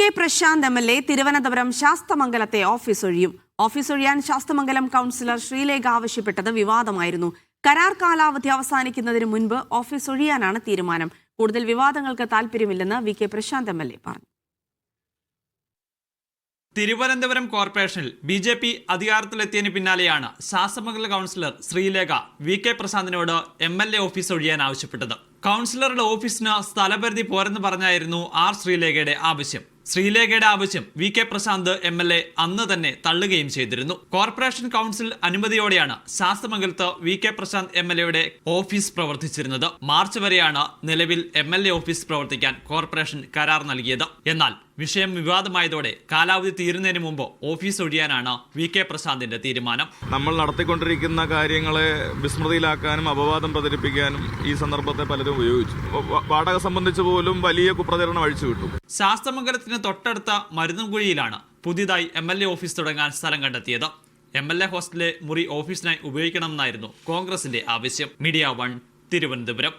K Prashanth MLA Thiruvananthapuram ശാസ്തമംഗലത്തെ office ഒഴിയും. Office ഒഴിയാൻ ശാസ്തമംഗലം കൗൺസിലർ ശ്രീലേഖ ആവശ്യപ്പെട്ടത് വിവാദമായിരുന്നു. കരാർ കാലാവധി അവസാനിക്കുന്നതിന് മുൻപ് ഓഫീസ് ഒഴിയാനാണ് തീരുമാനം. കൂടുതൽ വിവാദങ്ങൾക്ക് താൽപര്യമില്ലെന്ന് കെ പ്രശാന്ത് MLA പറഞ്ഞു. തിരുവനന്തപുരം കോർപ്പറേഷനിൽ BJP അധികാരത്തിലെത്തിയതിന് പിന്നാലെയാണ് ശാസ്തമംഗലം കൗൺസിലർ ശ്രീലേഖ കെ പ്രശാന്തിനോട് MLA ഓഫീസ് ഒഴിയാൻ ആവശ്യപ്പെട്ടത്. കൗൺസിലറുടെ ഓഫീസിന് സ്ഥലപരിധി പോരെന്ന് പറഞ്ഞായിരുന്നു ശ്രീലേഖയുടെ ആവശ്യം. ശ്രീലേഖയുടെ ആവശ്യം കെ പ്രശാന്ത് MLA അന്ന് തന്നെ തള്ളുകയും ചെയ്തിരുന്നു. കോർപ്പറേഷൻ കൗൺസിൽ അനുമതിയോടെയാണ് ശാസ്തമംഗലത്ത് കെ പ്രശാന്ത് MLAയുടെ ഓഫീസ് പ്രവർത്തിച്ചിരുന്നത്. മാർച്ച് വരെയാണ് നിലവിൽ MLA ഓഫീസ് പ്രവർത്തിക്കാൻ കോർപ്പറേഷൻ കരാർ നൽകിയത്. എന്നാൽ വിഷയം വിവാദമായതോടെ കാലാവധി തീരുന്നതിന് മുമ്പ് ഓഫീസ് ഒഴിയാനാണ് കെ പ്രശാന്തിന്റെ തീരുമാനം. നമ്മൾ നടത്തിക്കൊണ്ടിരിക്കുന്ന കാര്യങ്ങളെ വിസ്മൃതിയിലാക്കാനും അപവാദം പ്രചരിപ്പിക്കാനും ഈ സന്ദർഭത്തെ പലരും ഉപയോഗിച്ചു. വാടക സംബന്ധിച്ച് പോലും വലിയ കുപ്രചരണം അഴിച്ചുവിട്ടു. ശാസ്തമംഗലത്തിന് തൊട്ടടുത്ത മരുന്നുംകുഴിയിലാണ് പുതിയതായി MLA ഓഫീസ് തുടങ്ങാൻ സ്ഥലം കണ്ടെത്തിയത്. MLA ഹോസ്റ്റലിലെ മുറി ഓഫീസിനായി ഉപയോഗിക്കണമെന്നായിരുന്നു കോൺഗ്രസിന്റെ ആവശ്യം. മീഡിയ 1 തിരുവനന്തപുരം.